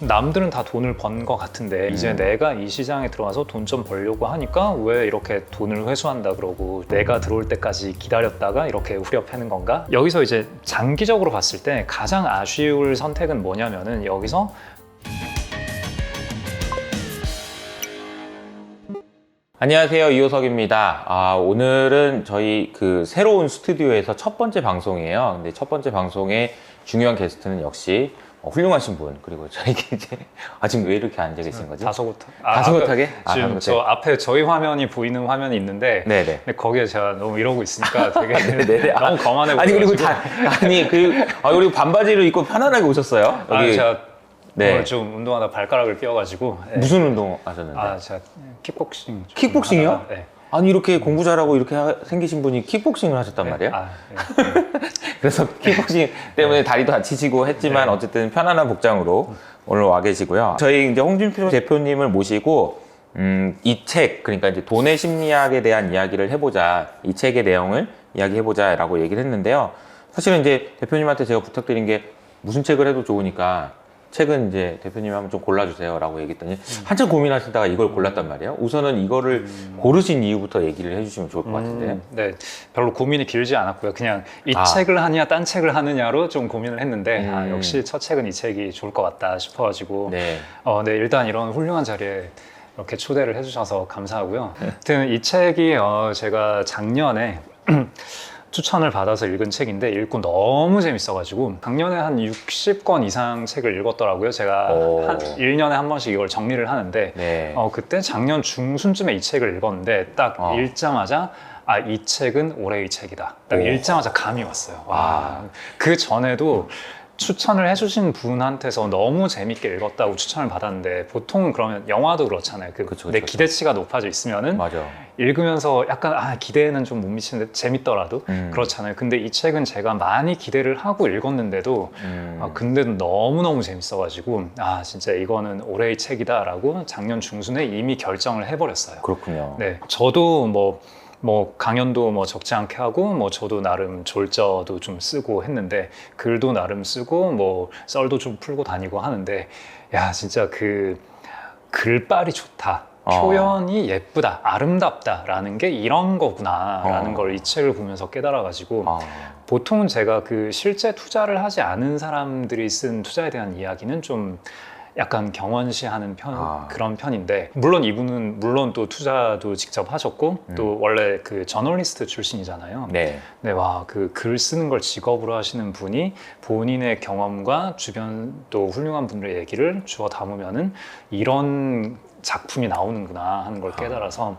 남들은 다 돈을 번 것 같은데 이제 내가 이 시장에 들어와서 돈 좀 벌려고 하니까 왜 이렇게 돈을 회수한다 그러고 내가 들어올 때까지 기다렸다가 이렇게 후려 패는 건가? 여기서 이제 장기적으로 봤을 때 가장 아쉬울 선택은 뭐냐면은 여기서 안녕하세요, 이호석입니다. 오늘은 저희 그 새로운 스튜디오에서 첫 번째 방송이에요. 근데 첫 번째 방송의 중요한 게스트는 역시 훌륭하신 분, 그리고 저에게 이제 지금 왜 이렇게 앉아 계신 거지? 다소곳하게? 지금 저 앞에 저희 화면이 보이는 화면이 있는데 네네. 근데 거기에 제가 너무 이러고 있으니까 되게 네네. 너무 거만해 보여가지고 아니 그리고 그리고 반바지를 입고 편안하게 오셨어요. 여기 제가 네. 오늘 좀 운동하다 발가락을 삐어가지고 무슨 운동 하셨는데? 제가 킥복싱 좀 킥복싱이요? 하다가, 네. 아니 이렇게 공부 잘하고 이렇게 생기신 분이 킥복싱을 하셨단 네. 말이에요? 네. 그래서 킥복싱 때문에 다리도 다치시고 했지만 네. 어쨌든 편안한 복장으로 오늘 와 계시고요. 저희 이제 홍준표 대표님을 모시고 이 책, 그러니까 이제 돈의 심리학에 대한 이야기를 해보자, 이 책의 내용을 이야기해보자라고 얘기를 했는데요. 사실은 이제 대표님한테 제가 부탁드린 게 무슨 책을 해도 좋으니까 책은 이제 대표님이 한번 좀 골라주세요 라고 얘기했더니 한참 고민하시다가 이걸 골랐단 말이에요. 우선은 이거를 고르신 이유부터 얘기를 해주시면 좋을 것 같은데. 네, 별로 고민이 길지 않았고요. 그냥 이 아. 책을 하느냐 딴 책을 하느냐로 좀 고민을 했는데 역시 첫 책은 이 책이 좋을 것 같다 싶어가지고 네. 네, 일단 이런 훌륭한 자리에 이렇게 초대를 해주셔서 감사하고요. 하여튼 이 책이 제가 작년에 추천을 받아서 읽은 책인데 읽고 너무 재밌어가지고 작년에 한 60권 이상 책을 읽었더라고요. 제가 한 1년에 한 번씩 이걸 정리를 하는데 네. 그때 작년 중순쯤에 이 책을 읽었는데 딱 읽자마자 이 책은 올해의 책이다. 딱 읽자마자 감이 왔어요. 와, 그 전에도 추천을 해주신 분한테서 너무 재밌게 읽었다고 추천을 받았는데 보통은 그러면 영화도 그렇잖아요. 내 기대치가 높아져 있으면은 맞아. 읽으면서 약간 기대는 좀 못 미치는데 재밌더라도 그렇잖아요. 근데 이 책은 제가 많이 기대를 하고 읽었는데도 근데도 너무너무 재밌어가지고 진짜 이거는 올해의 책이다라고 작년 중순에 이미 결정을 해버렸어요. 그렇군요. 네, 저도 뭐 강연도 적지 않게 하고 저도 나름 졸저도 좀 쓰고 했는데 글도 나름 쓰고 썰도 좀 풀고 다니고 하는데 진짜 그 글빨이 좋다. 표현이 예쁘다, 아름답다라는 게 이런 거구나라는 걸 이 책을 보면서 깨달아가지고 보통은 제가 그 실제 투자를 하지 않은 사람들이 쓴 투자에 대한 이야기는 좀 약간 경원시하는 그런 편인데 물론 이분은 또 투자도 직접 하셨고 또 원래 그 저널리스트 출신이잖아요. 네. 네, 그 글 쓰는 걸 직업으로 하시는 분이 본인의 경험과 주변 또 훌륭한 분들의 얘기를 주워 담으면은 이런 작품이 나오는구나 하는 걸 깨달아서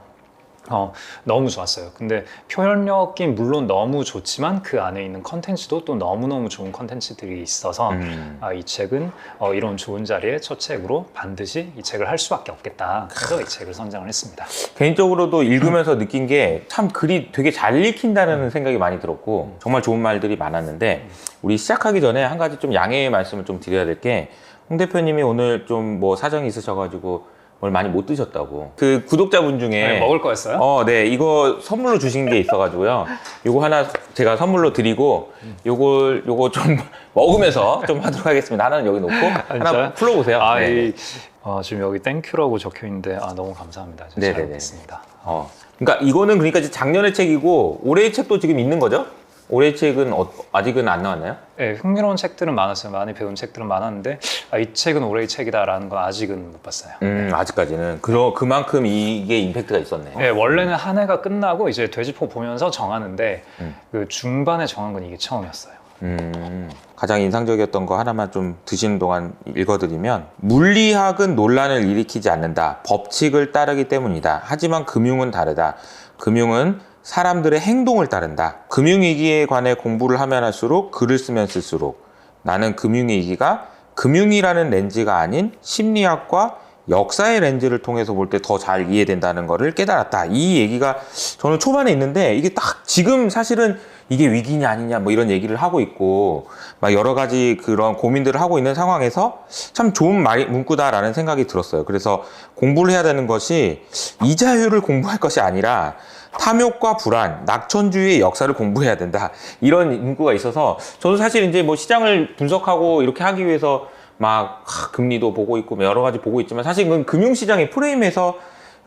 너무 좋았어요. 근데 표현력이 물론 너무 좋지만 그 안에 있는 컨텐츠도 또 너무너무 좋은 컨텐츠들이 있어서 이 책은 이런 좋은 자리에 첫 책으로 반드시 이 책을 할 수밖에 없겠다. 그래서 이 책을 선정을 했습니다. 개인적으로도 읽으면서 느낀 게 참 글이 되게 잘 읽힌다는 생각이 많이 들었고 정말 좋은 말들이 많았는데 우리 시작하기 전에 한 가지 좀 양해의 말씀을 좀 드려야 될 게 홍 대표님이 오늘 좀 사정이 있으셔가지고 오늘 많이 못 드셨다고. 그 구독자분 중에 먹을 거였어요? 네, 이거 선물로 주신 게 있어가지고요. 요거 하나 제가 선물로 드리고 요거 좀 먹으면서 좀 하도록 하겠습니다. 하나는 여기 놓고 하나 풀어보세요. 네. 지금 여기 땡큐라고 적혀 있는데 너무 감사합니다. 잘 먹겠습니다. 그러니까 이거는 그러니까 작년의 책이고 올해의 책도 지금 있는 거죠? 올해의 책은 아직은 안 나왔나요? 네, 흥미로운 책들은 많았어요. 많이 배운 책들은 많았는데 이 책은 올해의 책이다라는 건 아직은 못 봤어요. 아직까지는 그만큼 이게 임팩트가 있었네. 네, 원래는 한 해가 끝나고 이제 되짚어 보면서 정하는데 그 중반에 정한 건 이게 처음이었어요. 가장 인상적이었던 거 하나만 좀 드시는 동안 읽어드리면 물리학은 논란을 일으키지 않는다. 법칙을 따르기 때문이다. 하지만 금융은 다르다. 금융은 사람들의 행동을 따른다. 금융위기에 관해 공부를 하면 할수록 글을 쓰면 쓸수록 나는 금융위기가 금융이라는 렌즈가 아닌 심리학과 역사의 렌즈를 통해서 볼 때 더 잘 이해된다는 것을 깨달았다. 이 얘기가 저는 초반에 있는데 이게 딱 지금 사실은 이게 위기냐 아니냐 이런 얘기를 하고 있고 막 여러 가지 그런 고민들을 하고 있는 상황에서 참 좋은 문구다라는 생각이 들었어요. 그래서 공부를 해야 되는 것이 이자율을 공부할 것이 아니라 탐욕과 불안, 낙천주의의 역사를 공부해야 된다. 이런 문구가 있어서 저도 사실 이제 시장을 분석하고 이렇게 하기 위해서 막 금리도 보고 있고 뭐 여러 가지 보고 있지만 사실 그건 금융시장의 프레임에서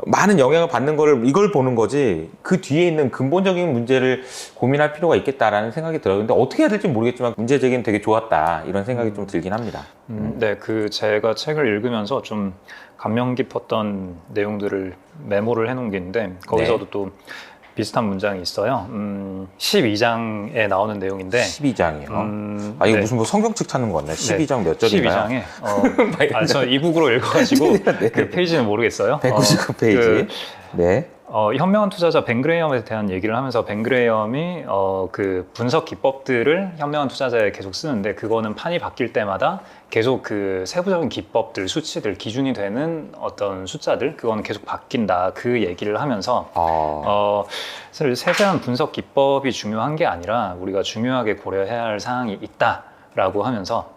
많은 영향을 받는 거를 이걸 보는 거지 그 뒤에 있는 근본적인 문제를 고민할 필요가 있겠다라는 생각이 들어요. 근데 어떻게 해야 될지 모르겠지만 문제 제기는 되게 좋았다 이런 생각이 좀 들긴 합니다. 네, 그 제가 책을 읽으면서 좀 감명 깊었던 내용들을 메모를 해놓은 게 있는데 거기서도 네. 또 비슷한 문장이 있어요. 12장에 나오는 내용인데 12장이요. 이거 네. 무슨 뭐 성경책 찾는 거 같네. 12장 몇 절인가요? 12장에 저 이북으로 읽어가지고 네. 그 페이지는 모르겠어요. 199페이지. 네. 현명한 투자자 벤 그레이엄에 대한 얘기를 하면서 벤 그레이엄이 그 분석 기법들을 현명한 투자자에 계속 쓰는데 그거는 판이 바뀔 때마다 계속 그 세부적인 기법들, 수치들, 기준이 되는 어떤 숫자들 그거는 계속 바뀐다 그 얘기를 하면서 사실 세세한 분석 기법이 중요한 게 아니라 우리가 중요하게 고려해야 할 사항이 있다라고 하면서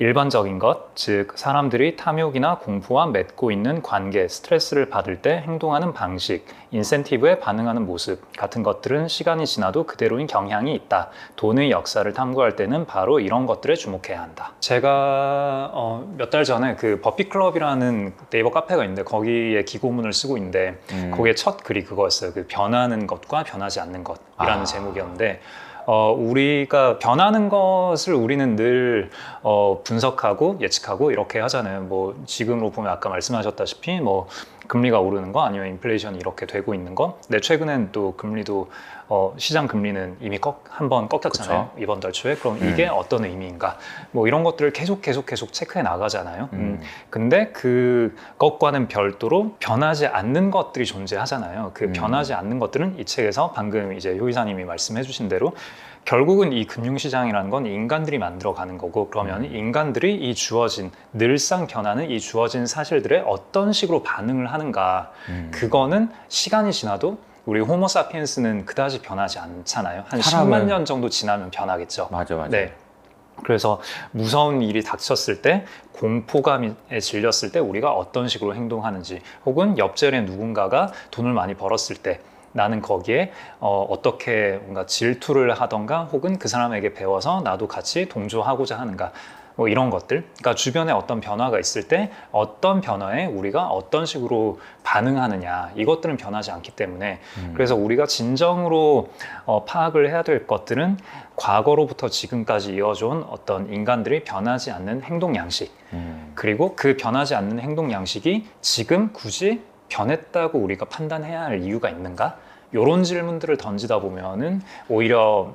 일반적인 것, 즉 사람들이 탐욕이나 공포와 맺고 있는 관계, 스트레스를 받을 때 행동하는 방식, 인센티브에 반응하는 모습 같은 것들은 시간이 지나도 그대로인 경향이 있다. 돈의 역사를 탐구할 때는 바로 이런 것들에 주목해야 한다. 제가 몇 달 전에 그 버피 클럽이라는 네이버 카페가 있는데 거기에 기고문을 쓰고 있는데 거기에 첫 글이 그거였어요. 그 변하는 것과 변하지 않는 것이라는 제목이었는데 우리가 변하는 것을 우리는 늘 분석하고 예측하고 이렇게 하잖아요. 뭐 지금으로 보면 아까 말씀하셨다시피 뭐 금리가 오르는 거 아니면 인플레이션이 이렇게 되고 있는 거. 근데 최근엔 또 금리도 시장 금리는 이미 한번 꺾였잖아요. 그쵸? 이번 달 초에. 그럼 이게 어떤 의미인가? 뭐 이런 것들을 계속 체크해 나가잖아요. 근데 그것과는 별도로 변하지 않는 것들이 존재하잖아요. 그 변하지 않는 것들은 이 책에서 방금 이제 효 이사님이 말씀해 주신 대로 결국은 이 금융시장이라는 건 인간들이 만들어가는 거고 그러면 인간들이 이 주어진 늘상 변하는 이 주어진 사실들에 어떤 식으로 반응을 하는가 그거는 시간이 지나도 우리 호모사피엔스는 그다지 변하지 않잖아요. 한 10만 년 정도 지나면 변하겠죠. 맞아. 네. 그래서 무서운 일이 닥쳤을 때 공포감에 질렸을 때 우리가 어떤 식으로 행동하는지 혹은 옆자리에 누군가가 돈을 많이 벌었을 때 나는 거기에 어떻게 뭔가 질투를 하던가 혹은 그 사람에게 배워서 나도 같이 동조하고자 하는가 뭐 이런 것들 그러니까 주변에 어떤 변화가 있을 때 어떤 변화에 우리가 어떤 식으로 반응하느냐 이것들은 변하지 않기 때문에 그래서 우리가 진정으로 파악을 해야 될 것들은 과거로부터 지금까지 이어져온 어떤 인간들이 변하지 않는 행동 양식 그리고 그 변하지 않는 행동 양식이 지금 굳이 변했다고 우리가 판단해야 할 이유가 있는가? 이런 질문들을 던지다 보면은 오히려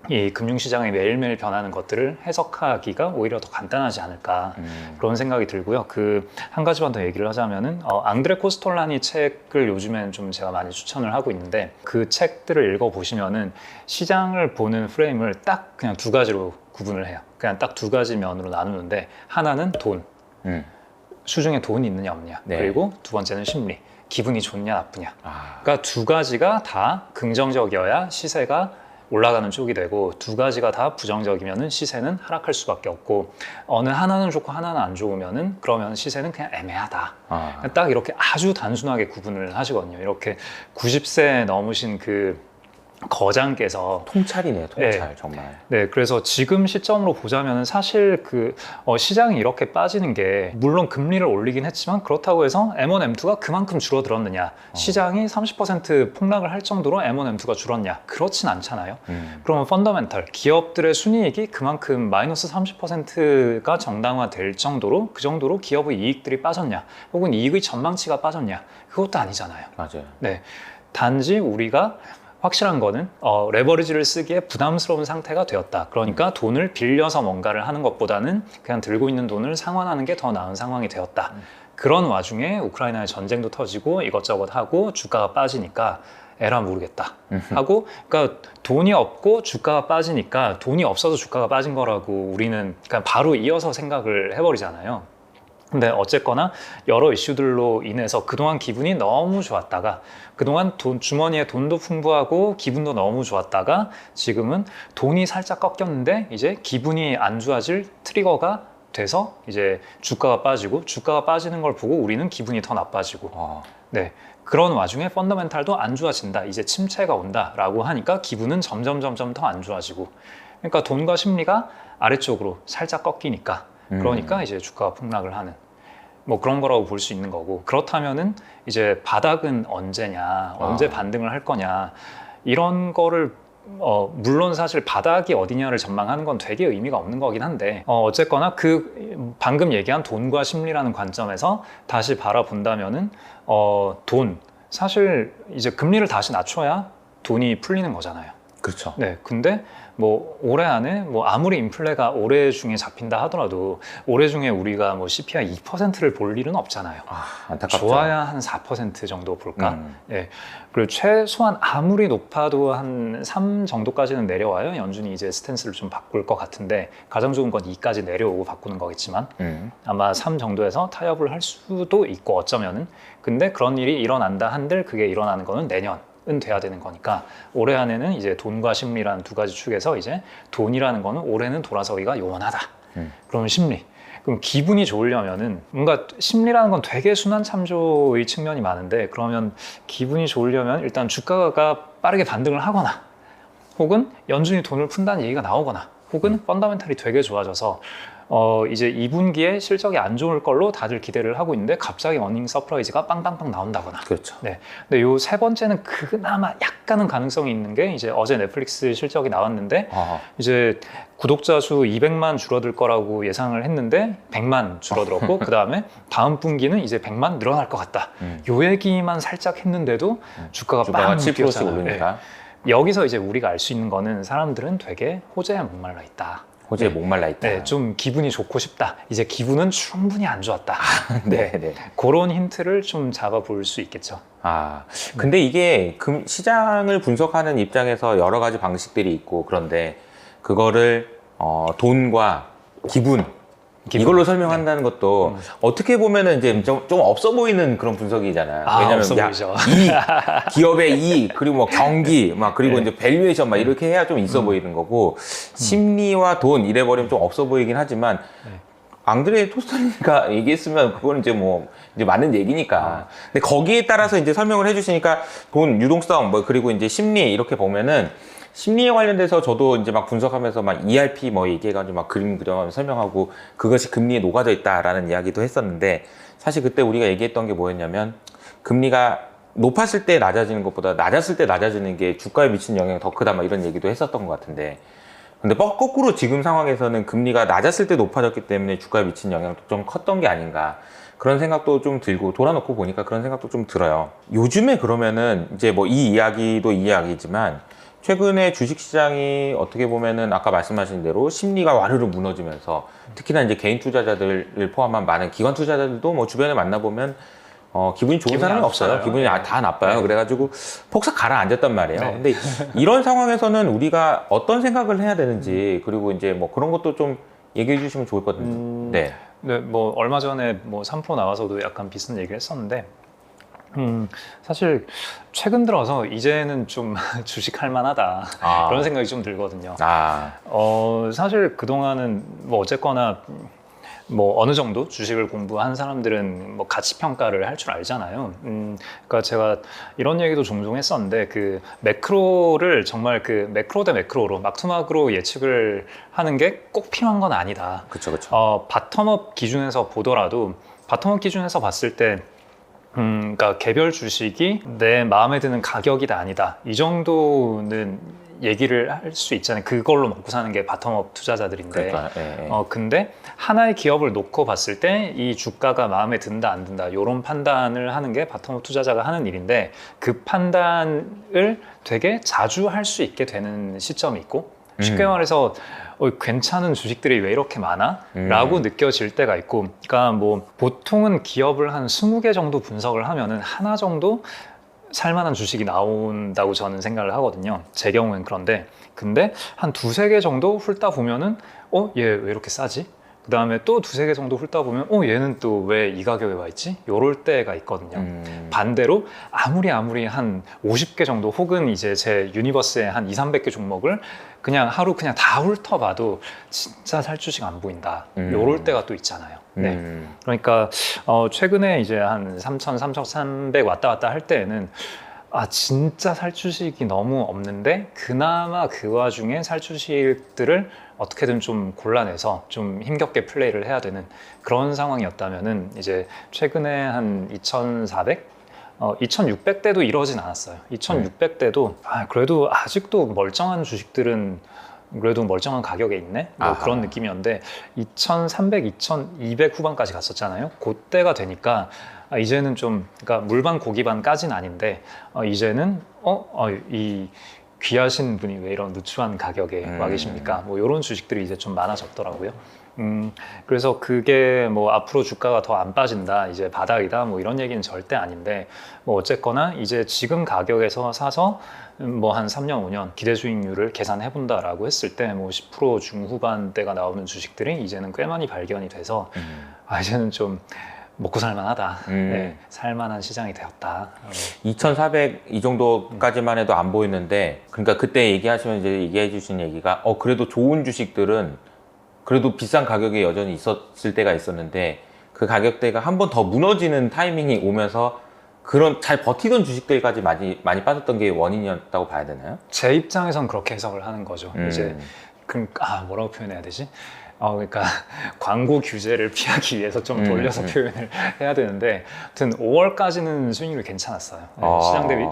이 금융시장이 매일매일 변하는 것들을 해석하기가 오히려 더 간단하지 않을까 그런 생각이 들고요. 그 한 가지만 더 얘기를 하자면은 앙드레 코스톨라니 책을 요즘엔 좀 제가 많이 추천을 하고 있는데 그 책들을 읽어보시면은 시장을 보는 프레임을 딱 그냥 두 가지로 구분을 해요. 그냥 딱 두 가지 면으로 나누는데 하나는 돈. 수중에 돈이 있느냐 없느냐 네. 그리고 두 번째는 심리 기분이 좋냐 나쁘냐 그러니까 두 가지가 다 긍정적이어야 시세가 올라가는 쪽이 되고 두 가지가 다 부정적이면 시세는 하락할 수밖에 없고 어느 하나는 좋고 하나는 안 좋으면은 그러면 시세는 그냥 애매하다 딱 이렇게 아주 단순하게 구분을 하시거든요. 이렇게 90세 넘으신 그 거장께서 통찰이네요, 통찰 정말. 네, 그래서 지금 시점으로 보자면 사실 그 시장이 이렇게 빠지는 게 물론 금리를 올리긴 했지만 그렇다고 해서 M1, M2가 그만큼 줄어들었느냐? 시장이 30% 폭락을 할 정도로 M1, M2가 줄었냐? 그렇진 않잖아요. 그러면 펀더멘털 기업들의 순이익이 그만큼 마이너스 30%가 정당화될 정도로 그 정도로 기업의 이익들이 빠졌냐? 혹은 이익의 전망치가 빠졌냐? 그것도 아니잖아요. 맞아요. 네, 단지 우리가 확실한 거는 레버리지를 쓰기에 부담스러운 상태가 되었다. 그러니까 돈을 빌려서 뭔가를 하는 것보다는 그냥 들고 있는 돈을 상환하는 게 더 나은 상황이 되었다. 그런 와중에 우크라이나의 전쟁도 터지고 이것저것 하고 주가가 빠지니까 에라 모르겠다 하고 그러니까 돈이 없고 주가가 빠지니까 돈이 없어서 주가가 빠진 거라고 우리는 그냥 바로 이어서 생각을 해버리잖아요. 근데 어쨌거나 여러 이슈들로 인해서 그동안 기분이 너무 좋았다가 그동안 주머니에 돈도 풍부하고 기분도 너무 좋았다가 지금은 돈이 살짝 꺾였는데 이제 기분이 안 좋아질 트리거가 돼서 이제 주가가 빠지고 주가가 빠지는 걸 보고 우리는 기분이 더 나빠지고 네, 그런 와중에 펀더멘탈도 안 좋아진다. 이제 침체가 온다라고 하니까 기분은 점점 더 안 좋아지고 그러니까 돈과 심리가 아래쪽으로 살짝 꺾이니까 그러니까 이제 주가가 폭락을 하는 뭐 그런 거라고 볼 수 있는 거고, 그렇다면은 이제 바닥은 언제냐, 언제 반등을 할 거냐, 이런 거를 물론 사실 바닥이 어디냐를 전망하는 건 되게 의미가 없는 거긴 한데, 어쨌거나 그 방금 얘기한 돈과 심리라는 관점에서 다시 바라본다면은 돈, 사실 이제 금리를 다시 낮춰야 돈이 풀리는 거잖아요. 그렇죠. 네, 근데 뭐 올해 안에 뭐 아무리 인플레가 올해 중에 잡힌다 하더라도 올해 중에 우리가 뭐 CPI 2%를 볼 일은 없잖아요. 안타깝죠. 좋아야 한 4% 정도 볼까? 예. 그리고 최소한 아무리 높아도 한 3 정도까지는 내려와요. 연준이 이제 스탠스를 좀 바꿀 것 같은데, 가장 좋은 건 2까지 내려오고 바꾸는 거겠지만 아마 3 정도에서 타협을 할 수도 있고 어쩌면은. 근데 그런 일이 일어난다 한들 그게 일어나는 거는 내년은 돼야 되는 거니까, 올해 안에는 이제 돈과 심리라는 두 가지 축에서 이제 돈이라는 거는 올해는 돌아서기가 요원하다. 그럼 심리. 그럼 기분이 좋으려면은, 뭔가 심리라는 건 되게 순환 참조의 측면이 많은데, 그러면 기분이 좋으려면 일단 주가가 빠르게 반등을 하거나, 혹은 연준이 돈을 푼다는 얘기가 나오거나, 혹은 펀더멘탈이 되게 좋아져서 이제 2분기에 실적이 안 좋을 걸로 다들 기대를 하고 있는데 갑자기 어닝 서프라이즈가 빵빵빵 나온다거나. 그렇죠. 네. 근데 요 세 번째는 그나마 약간은 가능성이 있는 게, 이제 어제 넷플릭스 실적이 나왔는데 이제 구독자 수 200만 줄어들 거라고 예상을 했는데 100만 줄어들었고 그 다음에 다음 분기는 이제 100만 늘어날 것 같다. 요 얘기만 살짝 했는데도 주가가 빵 7%씩 뛰었잖아요. 오르니까. 네. 여기서 이제 우리가 알 수 있는 거는 사람들은 되게 호재에 목말라 있다. 호재에 목말라 있다. 네, 좀 기분이 좋고 싶다. 이제 기분은 충분히 안 좋았다. 네. 그런 힌트를 좀 잡아볼 수 있겠죠. 근데 이게 시장을 분석하는 입장에서 여러 가지 방식들이 있고, 그런데 그거를 돈과 기분 이걸로 설명한다는 것도 어떻게 보면은 이제 좀 없어 보이는 그런 분석이잖아요. 왜냐면 없어 보이죠. 기업의 이익, 그리고 뭐 경기, 그리고 이제 밸류에이션 이렇게 해야 좀 있어 보이는 거고, 심리와 돈 이래 버리면 좀 없어 보이긴 하지만, 앙드레 토스토니가 얘기했으면 그거는 이제 이제 맞는 얘기니까. 근데 거기에 따라서 이제 설명을 해주시니까 돈 유동성 그리고 이제 심리 이렇게 보면은, 심리에 관련돼서 저도 이제 막 분석하면서 ERP 얘기해가지고 막 그림 그려가면서 설명하고, 그것이 금리에 녹아져 있다라는 이야기도 했었는데, 사실 그때 우리가 얘기했던 게 뭐였냐면, 금리가 높았을 때 낮아지는 것보다 낮았을 때 낮아지는 게 주가에 미치는 영향이 더 크다 이런 얘기도 했었던 것 같은데, 근데 거꾸로 지금 상황에서는 금리가 낮았을 때 높아졌기 때문에 주가에 미치는 영향도 좀 컸던 게 아닌가, 그런 생각도 좀 들고, 돌아놓고 보니까 그런 생각도 좀 들어요. 요즘에 그러면은 이제 이 이야기도 이 이야기지만, 최근에 주식시장이 어떻게 보면은 아까 말씀하신 대로 심리가 와르르 무너지면서, 특히나 이제 개인 투자자들을 포함한 많은 기관 투자자들도 주변에 만나보면 기분이 좋은 사람이 없어요. 기분이 다 나빠요. 네. 그래가지고 폭삭 가라앉았단 말이에요. 네. 근데 이런 상황에서는 우리가 어떤 생각을 해야 되는지, 그리고 이제 그런 것도 좀 얘기해 주시면 좋을 것 같은데. 네. 네, 얼마 전에 3프로 나와서도 약간 비슷한 얘기를 했었는데, 사실 최근 들어서 이제는 좀 주식할 만하다 그런 생각이 좀 들거든요. 사실 그동안은 어쨌거나 어느 정도 주식을 공부한 사람들은 가치 평가를 할 줄 알잖아요. 그러니까 제가 이런 얘기도 종종 했었는데, 그 매크로를 정말 그 매크로 대 매크로로 막투막으로 예측을 하는 게 꼭 필요한 건 아니다. 그렇죠. 바텀업 기준에서 보더라도, 바텀업 기준에서 봤을 때 그러니까 개별 주식이 내 마음에 드는 가격이다 아니다, 이 정도는 얘기를 할 수 있잖아요. 그걸로 먹고 사는 게 바텀업 투자자들인데. 근데 하나의 기업을 놓고 봤을 때 이 주가가 마음에 든다 안 든다, 이런 판단을 하는 게 바텀업 투자자가 하는 일인데, 그 판단을 되게 자주 할 수 있게 되는 시점이 있고, 쉽게 말해서 괜찮은 주식들이 왜 이렇게 많아? 라고 느껴질 때가 있고, 그러니까 보통은 기업을 한 20개 정도 분석을 하면은 하나 정도 살만한 주식이 나온다고 저는 생각을 하거든요. 제 경우엔 그런데, 근데 한 2-3개 정도 훑다 보면은 얘 왜 이렇게 싸지? 그 다음에 또 2-3개 정도 훑다 보면 얘는 또 왜 이 가격에 와 있지? 요럴 때가 있거든요. 반대로 아무리 한 50개 정도, 혹은 이제 제 유니버스의 한 200-300개 종목을 그냥 하루 그냥 다 훑어봐도 진짜 살 주식 안 보인다, 요럴 때가 또 있잖아요. 네. 그러니까 최근에 이제 한 3,000, 3,300 왔다 갔다 할 때에는 진짜 살 주식이 너무 없는데 그나마 그 와중에 살 주식들을 어떻게든 좀 골라내서 좀 힘겹게 플레이를 해야 되는 그런 상황이었다면은 이제 최근에 한 2,400? 2,600대도 이러진 않았어요. 2,600대도 그래도 아직도 멀쩡한 주식들은 그래도 멀쩡한 가격에 있네? 뭐 아하. 그런 느낌이었는데 2,300, 2,200 후반까지 갔었잖아요. 그때가 되니까 이제는 좀 그러니까 물반 고기반까지는 아닌데 이제는 이 귀하신 분이 왜 이런 누추한 가격에 와 계십니까? 뭐 이런 주식들이 이제 좀 많아졌더라고요. 그래서 그게 뭐 앞으로 주가가 더 안 빠진다, 이제 바닥이다, 뭐 이런 얘기는 절대 아닌데 뭐 어쨌거나 이제 지금 가격에서 사서 뭐 한 3년, 5년 기대 수익률을 계산해 본다라고 했을 때 뭐 10% 중후반대가 나오는 주식들이 이제는 꽤 많이 발견이 돼서 이제는 좀 먹고 살만하다. 네, 살만한 시장이 되었다. 2,400 이 정도까지만 해도 안 보이는데, 그러니까 그때 얘기하시면 이제 얘기해 주신 얘기가 그래도 좋은 주식들은 그래도 비싼 가격에 여전히 있었을 때가 있었는데 그 가격대가 한 번 더 무너지는 타이밍이 오면서 그런 잘 버티던 주식들까지 많이 빠졌던 게 원인이었다고 봐야 되나요? 제 입장에선 그렇게 해석을 하는 거죠. 이제 뭐라고 표현해야 되지? 그러니까 광고 규제를 피하기 위해서 좀 돌려서 표현을 해야 되는데, 아무튼 5월까지는 수익률이 괜찮았어요. 시장 대비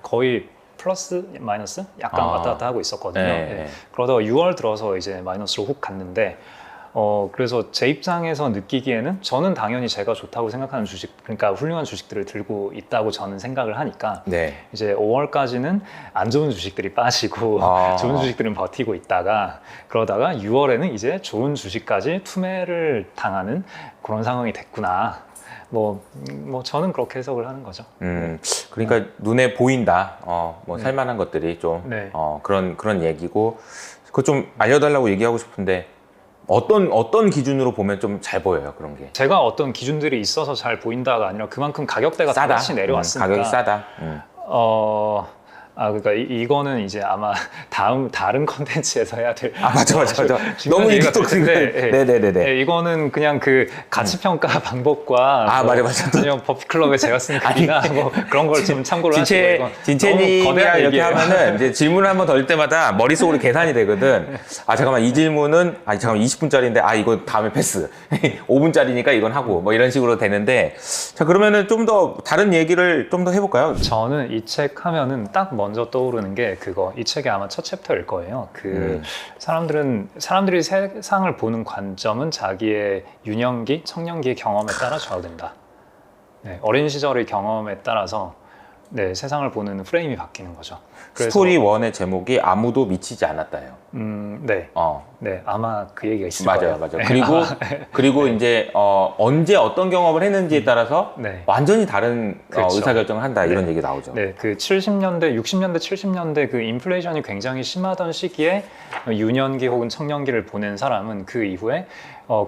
거의 플러스 마이너스 약간 왔다 갔다 하고 있었거든요. 그러다가 6월 들어서 이제 마이너스로 훅 갔는데 그래서 제 입장에서 느끼기에는 저는 당연히 제가 좋다고 생각하는 주식, 그러니까 훌륭한 주식들을 들고 있다고 저는 생각을 하니까 이제 5월까지는 안 좋은 주식들이 빠지고 좋은 주식들은 버티고 있다가 그러다가 6월에는 이제 좋은 주식까지 투매를 당하는 그런 상황이 됐구나. 뭐 저는 그렇게 해석을 하는 거죠. 그러니까 눈에 보인다. 살만한 것들이 좀 그런 얘기고, 그거 좀 알려달라고 얘기하고 싶은데 어떤 기준으로 보면 좀 잘 보여요, 그런 게? 제가 어떤 기준들이 있어서 잘 보인다가 아니라 그만큼 가격대가 싸다. 다시 내려왔으니까. 가격이 싸다. 그러니까 이거는 이제 아마 다른 컨텐츠에서 해야 될. 맞아. 너무 이게 또 네네네. 이거는 그냥 그 가치평가 방법과 맞아. 그냥 버핏클럽에 제가 쓴 글이나 뭐 그런 걸 좀 참고를 하시고. 진채님이랑 이렇게 하면은 이제 질문을 한번 덜 때마다 머릿속으로 계산이 되거든. 잠깐만, 이 질문은 잠깐만 20분짜리인데 이거 다음에 패스. 5분짜리니까 이건 하고 뭐 이런 식으로 되는데, 자, 그러면은 좀 더 다른 얘기를 좀 더 해볼까요? 저는 이 책 하면은 딱 먼저 떠오르는 게 이 책이 아마 첫 챕터일 거예요. 사람들이 세상을 보는 관점은 자기의 유년기, 청년기의 경험에 따라 좌우된다. 어린 시절의 경험에 따라서 세상을 보는 프레임이 바뀌는 거죠. 스토리 1의 제목이 아무도 미치지 않았다요. 아마 그 얘기가 있을 거예요. 맞아요. 그리고 이제 언제 어떤 경험을 했는지에 따라서 완전히 다른 그렇죠. 의사결정을 한다, 이런 얘기 나오죠. 그 70년대, 60년대, 70년대 그 인플레이션이 굉장히 심하던 시기에 유년기 혹은 청년기를 보낸 사람은 그 이후에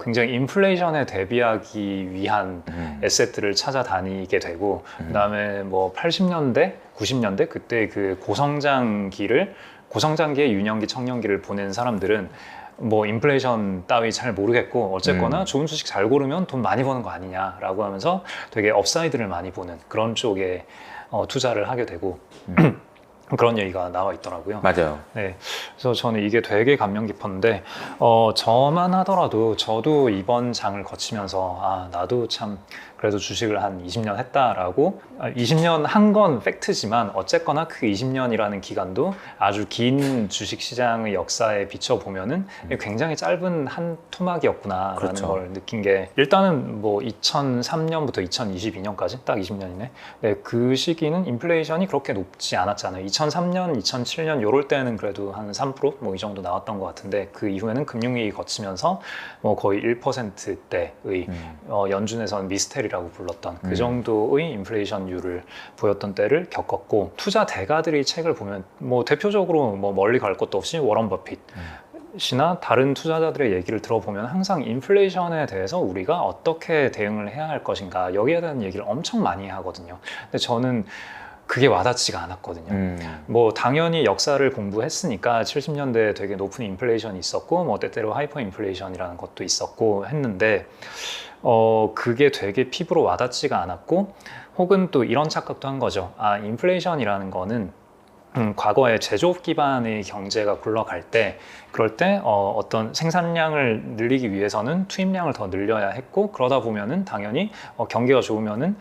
굉장히 인플레이션에 대비하기 위한 에셋들을 찾아다니게 되고, 그다음에 뭐 80년대, 90년대 그때 그 고성장기의 유년기, 청년기를 보낸 사람들은 뭐 인플레이션 따위 잘 모르겠고 어쨌거나 좋은 주식 잘 고르면 돈 많이 버는 거 아니냐라고 하면서 되게 업사이드를 많이 보는 그런 쪽에 투자를 하게 되고 그런 얘기가 나와 있더라고요. 맞아요. 그래서 저는 이게 되게 감명 깊었는데 저만 하더라도 저도 이번 장을 거치면서 나도 참 그래도 주식을 한 20년 했다라고, 20년 한 건 팩트지만 어쨌거나 그 20년이라는 기간도 아주 긴 주식시장의 역사에 비춰보면은 굉장히 짧은 한 토막이었구나라는 그렇죠. 걸 느낀 게, 일단은 뭐 2003년부터 2022년까지 딱 20년이네. 그 시기는 인플레이션이 그렇게 높지 않았잖아요. 2003년, 2007년 요럴 때는 그래도 한 3% 뭐 이 정도 나왔던 것 같은데, 그 이후에는 금융위기 거치면서 뭐 거의 1%대의 연준에서는 미스테리라고 불렀던 그 정도의 인플레이션율을 보였던 때를 겪었고, 투자 대가들의 책을 보면 뭐 대표적으로 뭐 멀리 갈 것도 없이 워런 버핏이나 다른 투자자들의 얘기를 들어보면 항상 인플레이션에 대해서 우리가 어떻게 대응을 해야 할 것인가, 여기에 대한 얘기를 엄청 많이 하거든요. 근데 저는 그게 와닿지가 않았거든요. 뭐 당연히 역사를 공부했으니까 70년대에 되게 높은 인플레이션이 있었고 뭐 때때로 하이퍼 인플레이션이라는 것도 있었고 했는데 그게 되게 피부로 와닿지가 않았고 혹은 또 이런 착각도 한 거죠. 아, 인플레이션이라는 거는 과거에 제조업 기반의 경제가 굴러갈 때 그럴 때 어떤 생산량을 늘리기 위해서는 투입량을 더 늘려야 했고 그러다 보면은 당연히 경기가 좋으면은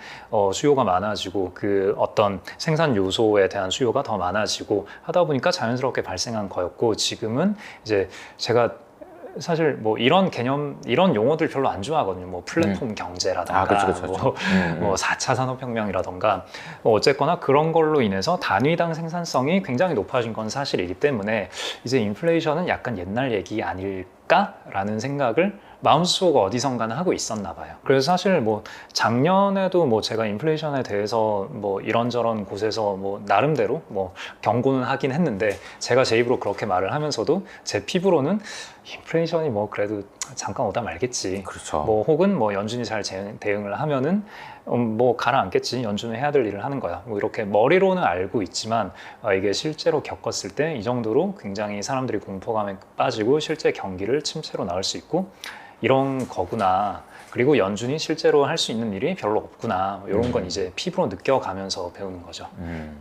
수요가 많아지고 그 어떤 생산 요소에 대한 수요가 더 많아지고 하다 보니까 자연스럽게 발생한 거였고 지금은 이제 제가 사실 뭐 이런 개념, 이런 용어들 별로 안 좋아하거든요. 뭐 플랫폼 경제라던가, 그쵸. 뭐 4차 산업혁명이라던가, 어쨌거나 그런 걸로 인해서 단위당 생산성이 굉장히 높아진 건 사실이기 때문에 이제 인플레이션은 약간 옛날 얘기 아닐까라는 생각을 마음속 어디선가는 하고 있었나 봐요. 그래서 사실 뭐 작년에도 뭐 제가 인플레이션에 대해서 뭐 이런저런 곳에서 뭐 나름대로 뭐 경고는 하긴 했는데 제가 제 입으로 그렇게 말을 하면서도 제 피부로는 인플레이션이 뭐 그래도 잠깐 오다 말겠지. 그렇죠. 뭐 혹은 뭐 연준이 잘 대응을 하면은 뭐 가라앉겠지. 연준은 해야 될 일을 하는 거야. 뭐 이렇게 머리로는 알고 있지만 이게 실제로 겪었을 때 이 정도로 굉장히 사람들이 공포감에 빠지고 실제 경기를 침체로 나올 수 있고 이런 거구나. 그리고 연준이 실제로 할 수 있는 일이 별로 없구나. 뭐 이런 건 이제 피부로 느껴가면서 배우는 거죠.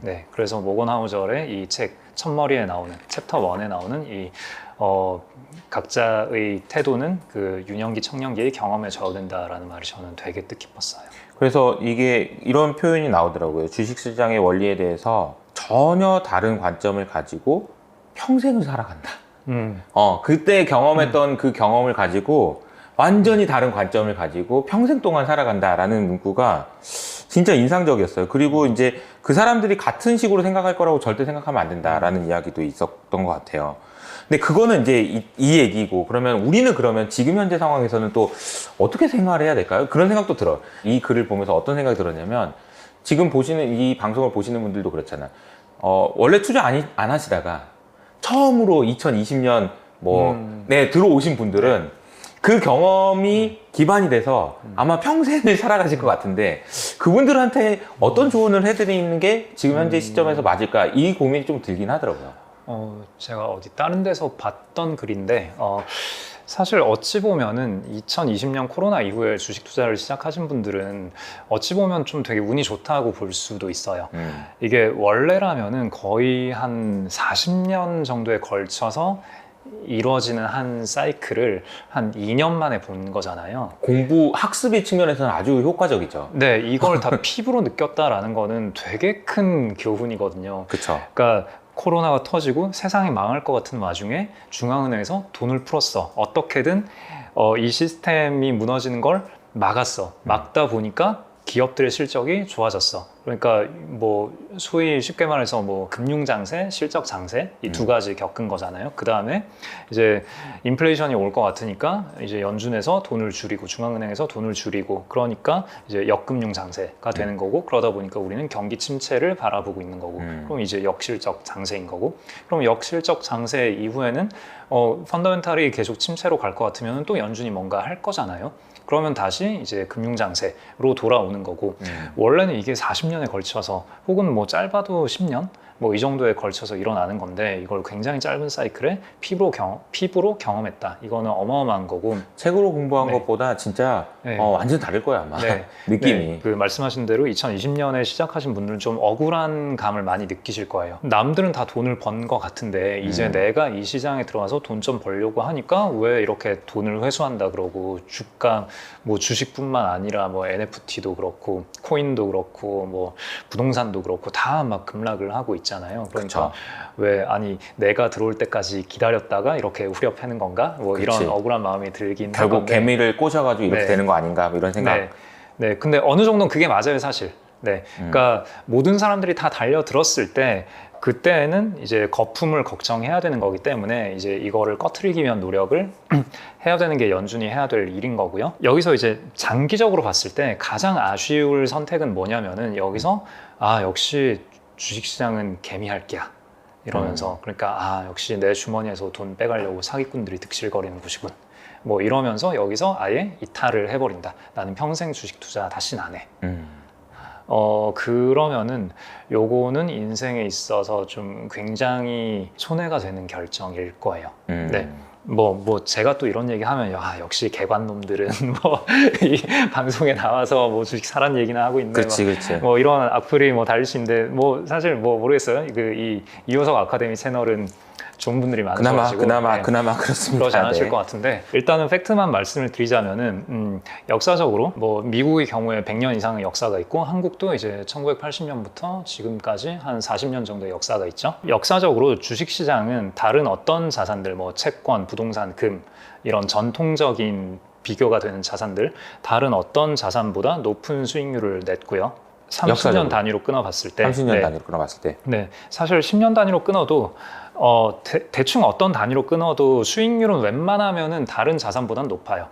네, 그래서 모건 하우절의 이 책 첫머리에 나오는 챕터 1에 나오는 이 각자의 태도는 그 유년기 청년기의 경험에 좌우된다라는 말이 저는 되게 뜻깊었어요. 그래서 이게 이런 표현이 나오더라고요. 주식시장의 원리에 대해서 전혀 다른 관점을 가지고 평생을 살아간다. 그때 경험했던 그 경험을 가지고 완전히 다른 관점을 가지고 평생 동안 살아간다라는 문구가 진짜 인상적이었어요. 그리고 이제 그 사람들이 같은 식으로 생각할 거라고 절대 생각하면 안 된다라는 이야기도 있었던 것 같아요. 근데 그거는 이제 이 얘기고, 그러면 우리는 그러면 지금 현재 상황에서는 또 어떻게 생활을 해야 될까요? 그런 생각도 들어요. 이 글을 보면서 어떤 생각이 들었냐면, 지금 보시는 이 방송을 보시는 분들도 그렇잖아요. 원래 투자 안 하시다가 처음으로 2020년 들어오신 분들은 그 경험이 기반이 돼서 아마 평생을 살아가실 것 같은데, 그분들한테 어떤 조언을 해드리는 게 지금 현재 시점에서 맞을까, 이 고민이 좀 들긴 하더라고요. 제가 어디 다른 데서 봤던 글인데 사실 어찌 보면은 2020년 코로나 이후에 주식 투자를 시작하신 분들은 어찌 보면 좀 되게 운이 좋다고 볼 수도 있어요. 이게 원래라면은 거의 한 40년 정도에 걸쳐서 이루어지는 한 사이클을 한 2년 만에 본 거잖아요. 공부, 학습의 측면에서는 아주 효과적이죠. 네, 이걸 다 피부로 느꼈다라는 거는 되게 큰 교훈이거든요. 그렇죠. 그러니까 코로나가 터지고 세상이 망할 것 같은 와중에 중앙은행에서 돈을 풀었어. 어떻게든 이 시스템이 무너지는 걸 막았어. 막다 보니까 기업들의 실적이 좋아졌어. 그러니까 뭐 소위 쉽게 말해서 뭐 금융 장세, 실적 장세 이 두 가지 겪은 거잖아요. 그 다음에 이제 인플레이션이 올 것 같으니까 이제 연준에서 돈을 줄이고 중앙은행에서 돈을 줄이고 그러니까 이제 역금융 장세가 되는 거고 그러다 보니까 우리는 경기 침체를 바라보고 있는 거고 그럼 이제 역실적 장세인 거고 그럼 역실적 장세 이후에는 펀더멘탈이 계속 침체로 갈 것 같으면 또 연준이 뭔가 할 거잖아요. 그러면 다시 이제 금융장세로 돌아오는 거고 원래는 이게 40년에 걸쳐서 혹은 뭐 짧아도 10년 뭐 이 정도에 걸쳐서 일어나는 건데 이걸 굉장히 짧은 사이클에 피부로 경험했다. 이거는 어마어마한 거고 책으로 공부한 네. 것보다 진짜 네. 완전 다를 거야 아마. 네. 느낌이. 네. 그 말씀하신 대로 2020년에 시작하신 분들은 좀 억울한 감을 많이 느끼실 거예요. 남들은 다 돈을 번 것 같은데 이제 내가 이 시장에 들어와서 돈 좀 벌려고 하니까 왜 이렇게 돈을 회수한다 그러고 주가 뭐 주식뿐만 아니라 뭐 NFT도 그렇고 코인도 그렇고 뭐 부동산도 그렇고 다 막 급락을 하고 있잖아요. 그러니까 그쵸. 왜 아니 내가 들어올 때까지 기다렸다가 이렇게 후려 패는 건가? 뭐 그치. 이런 억울한 마음이 들긴 결국 하건데 개미를 꼬셔가지고 이렇게 네. 되는 거 아닌가 뭐 이런 생각. 네. 네, 근데 어느 정도는 그게 맞아요, 사실. 네, 그러니까 모든 사람들이 다 달려들었을 때 그때는 이제 거품을 걱정해야 되는 거기 때문에 이제 이거를 꺼트리기 위한 노력을 해야 되는 게 연준이 해야 될 일인 거고요. 여기서 이제 장기적으로 봤을 때 가장 아쉬울 선택은 뭐냐면은 여기서 역시 주식시장은 개미할게야. 이러면서 그러니까 역시 내 주머니에서 돈 빼가려고 사기꾼들이 득실거리는 곳이군. 뭐 이러면서 여기서 아예 이탈을 해버린다. 나는 평생 주식 투자 다시는 안 해. 그러면은 요거는 인생에 있어서 좀 굉장히 손해가 되는 결정일 거예요. 네. 뭐 제가 또 이런 얘기 하면 역시 개관놈들은 뭐 이 방송에 나와서 뭐 주식 사란 얘기나 하고 있네. 그렇지. 뭐 이런 악플이 뭐 달릴 수 있는데 뭐 사실 뭐 모르겠어요. 이 이호석 아카데미 채널은 좋은 분들이 많으셔가지고 그나마 그렇습니다. 그러지 않으실 네. 것 같은데 일단은 팩트만 말씀을 드리자면은 역사적으로 뭐 미국의 경우에 100년 이상의 역사가 있고 한국도 이제 1980년부터 지금까지 한 40년 정도의 역사가 있죠. 역사적으로 주식시장은 다른 어떤 자산들 뭐 채권, 부동산, 금 이런 전통적인 비교가 되는 자산들 다른 어떤 자산보다 높은 수익률을 냈고요. 30년 역사적으로. 단위로 끊어봤을 때 30년 단위로 끊어봤을 때 네, 사실 10년 단위로 끊어도 대충 어떤 단위로 끊어도 수익률은 웬만하면은 다른 자산보다는 높아요.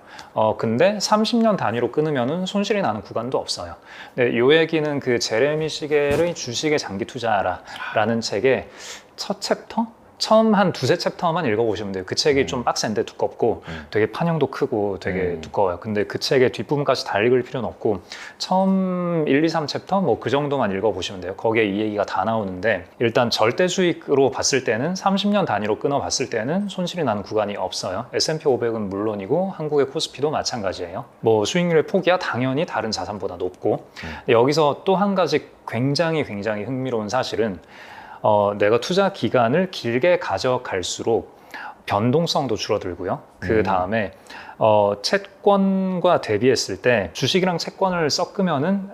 근데 30년 단위로 끊으면은 손실이 나는 구간도 없어요. 네, 요 얘기는 그 제레미 시겔의 주식의 장기 투자라라는 책의 첫 챕터? 처음 한 두세 챕터만 읽어보시면 돼요. 그 책이 좀 빡센데 두껍고 되게 판형도 크고 되게 두꺼워요. 근데 그 책의 뒷부분까지 다 읽을 필요는 없고 처음 1, 2, 3 챕터 뭐 그 정도만 읽어보시면 돼요. 거기에 이 얘기가 다 나오는데 일단 절대 수익으로 봤을 때는 30년 단위로 끊어봤을 때는 손실이 나는 구간이 없어요. S&P 500은 물론이고 한국의 코스피도 마찬가지예요. 뭐 수익률의 폭이야 당연히 다른 자산보다 높고 여기서 또 한 가지 굉장히 흥미로운 사실은 내가 투자 기간을 길게 가져갈수록 변동성도 줄어들고요. 그 다음에 채권과 대비했을 때 주식이랑 채권을 섞으면은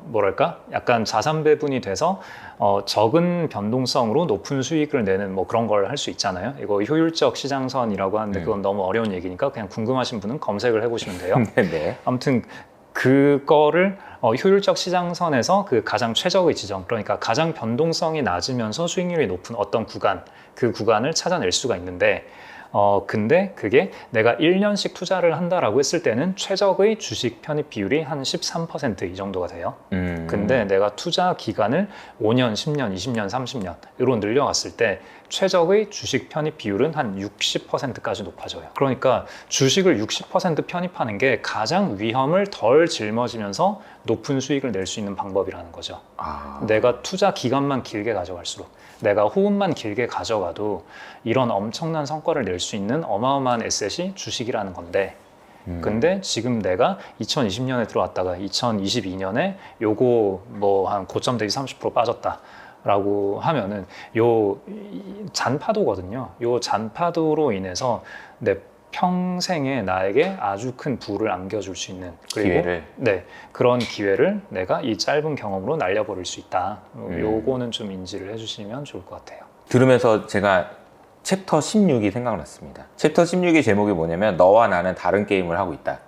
뭐랄까 약간 자산 배분이 돼서 적은 변동성으로 높은 수익을 내는 뭐 그런 걸 할 수 있잖아요. 이거 효율적 시장선이라고 하는데 그건 너무 어려운 얘기니까 그냥 궁금하신 분은 검색을 해보시면 돼요. 네. 아무튼 그거를 효율적 시장선에서 그 가장 최적의 지점, 그러니까 가장 변동성이 낮으면서 수익률이 높은 어떤 구간, 그 구간을 찾아낼 수가 있는데 근데 그게 내가 1년씩 투자를 한다라고 했을 때는 최적의 주식 편입 비율이 한 13% 이 정도가 돼요. 근데 내가 투자 기간을 5년, 10년, 20년, 30년으로 늘려갔을 때 최적의 주식 편입 비율은 한 60%까지 높아져요. 그러니까 주식을 60% 편입하는 게 가장 위험을 덜 짊어지면서 높은 수익을 낼 수 있는 방법이라는 거죠. 내가 투자 기간만 길게 가져갈수록 내가 호흡만 길게 가져가도 이런 엄청난 성과를 낼 수 있는 어마어마한 에셋이 주식이라는 건데 근데 지금 내가 2020년에 들어왔다가 2022년에 요거 뭐 한 고점 대비 30% 빠졌다 라고 하면은 요 잔파도거든요. 요 잔파도로 인해서 내 평생에 나에게 아주 큰 부를 안겨줄 수 있는 그리고 기회를. 네, 그런 기회를 내가 이 짧은 경험으로 날려버릴 수 있다. 요거는 좀 인지를 해주시면 좋을 것 같아요. 들으면서 제가 챕터 16이 생각났습니다. 챕터 16의 제목이 뭐냐면 너와 나는 다른 게임을 하고 있다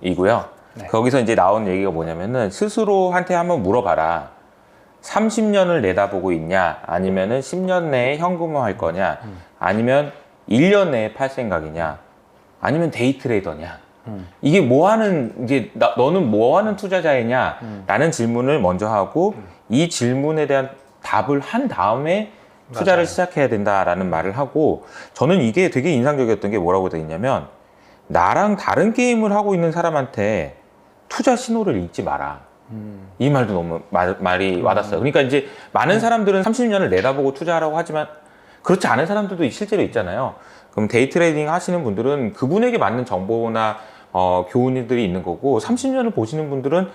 이고요. 네. 거기서 이제 나온 얘기가 뭐냐면은 스스로한테 한번 물어봐라. 30년을 내다보고 있냐 아니면은 10년 내에 현금화할 거냐 아니면 1년 내에 팔 생각이냐 아니면 데이 트레이더냐 이게 이제 너는 뭐 하는 투자자이냐 라는 질문을 먼저 하고 이 질문에 대한 답을 한 다음에 투자를 맞아요. 시작해야 된다라는 말을 하고 저는 이게 되게 인상적이었던 게 뭐라고 되어 있냐면 나랑 다른 게임을 하고 있는 사람한테 투자 신호를 읽지 마라. 이 말도 너무 말이 와닿았어요. 그러니까 이제 많은 사람들은 30년을 내다보고 투자하라고 하지만 그렇지 않은 사람들도 실제로 있잖아요. 그럼 데이 트레이딩 하시는 분들은 그분에게 맞는 정보나 교훈들이 있는 거고 30년을 보시는 분들은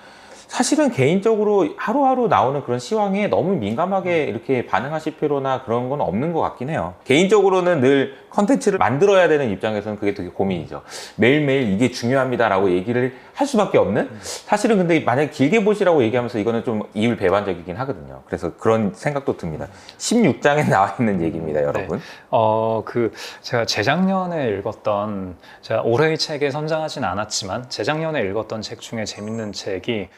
사실은 개인적으로 하루하루 나오는 그런 시황에 너무 민감하게 이렇게 반응하실 필요나 그런 건 없는 것 같긴 해요. 개인적으로는 늘 컨텐츠를 만들어야 되는 입장에서는 그게 되게 고민이죠. 매일매일 이게 중요합니다라고 얘기를 할 수밖에 없는? 사실은 근데 만약에 길게 보시라고 얘기하면서 이거는 좀 이율배반적이긴 하거든요. 그래서 그런 생각도 듭니다. 16장에 나와 있는 얘기입니다, 여러분. 제가 재작년에 읽었던, 제가 올해의 책에 선정하진 않았지만 재작년에 읽었던 책 중에 재밌는 책이